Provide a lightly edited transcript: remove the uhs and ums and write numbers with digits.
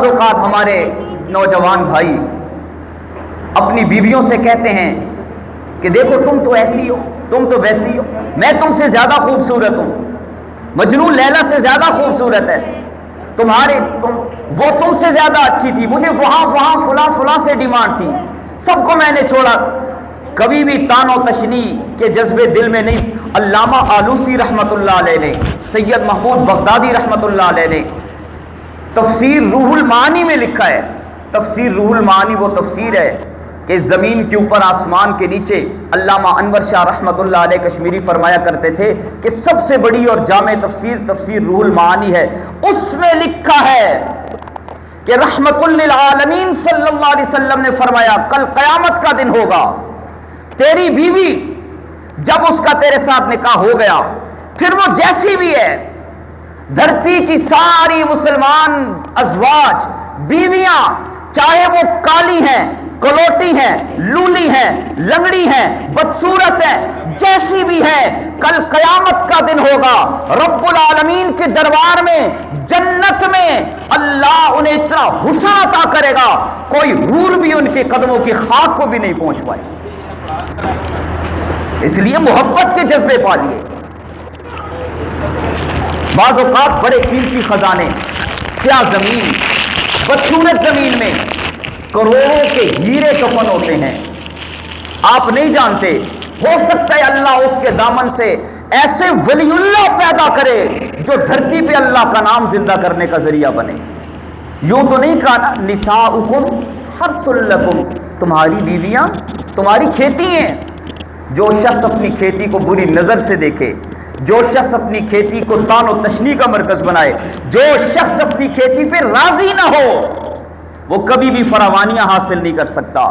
بعض اوقات ہمارے نوجوان بھائی اپنی بیویوں سے کہتے ہیں کہ دیکھو تم تو ایسی ہو، تم تو ویسی ہو، میں تم سے زیادہ خوبصورت ہوں، مجنو لیلا سے زیادہ خوبصورت ہے، وہ تم سے زیادہ اچھی تھی، مجھے وہاں فلاں سے ڈیمانڈ تھی، سب کو میں نے چھوڑا۔ کبھی بھی تان و تشنیع کے جذبے دل میں نہیں۔ علامہ آلوسی رحمۃ اللہ علیہ نے، سید محمود بغدادی رحمۃ اللہ علیہ نے تفسیر روح المعانی میں لکھا ہے۔ تفسیر روح المعانی وہ تفسیر ہے کہ زمین کے اوپر آسمان کے نیچے، علامہ انور شاہ رحمۃ اللہ علیہ کشمیری فرمایا کرتے تھے کہ سب سے بڑی اور جامع تفسیر روح المعانی ہے۔ اس میں لکھا ہے کہ رحمت للعالمین صلی اللہ علیہ وسلم نے فرمایا کل قیامت کا دن ہوگا، تیری بیوی جب اس کا تیرے ساتھ نکاح ہو گیا، پھر وہ جیسی بھی ہے، دھرتی کی ساری مسلمان ازواج بیویاں، چاہے وہ کالی ہیں، کلوٹی ہیں، لولی ہیں، لنگڑی ہیں، بدصورت ہیں، جیسی بھی ہے، کل قیامت کا دن ہوگا، رب العالمین کے دربار میں جنت میں اللہ انہیں اتنا حسن عطا کرے گا کوئی حور بھی ان کے قدموں کی خاک کو بھی نہیں پہنچ پائے۔ اس لیے محبت کے جذبے پالیے۔ بعض اوقات بڑے قیمتی خزانے، سیاہ زمین، بدصورت زمین میں کروڑوں کے ہیرے کفن ہوتے ہیں، آپ نہیں جانتے، ہو سکتا ہے اللہ اس کے دامن سے ایسے ولی اللہ پیدا کرے جو دھرتی پہ اللہ کا نام زندہ کرنے کا ذریعہ بنے۔ یوں تو نہیں کہا نا نساؤکم حرث لکم، تمہاری بیویاں تمہاری کھیتی ہیں۔ جو شخص اپنی کھیتی کو بری نظر سے دیکھے، جو شخص اپنی کھیتی کو تان و تشنیع کا مرکز بنائے، جو شخص اپنی کھیتی پہ راضی نہ ہو، وہ کبھی بھی فراوانیاں حاصل نہیں کر سکتا۔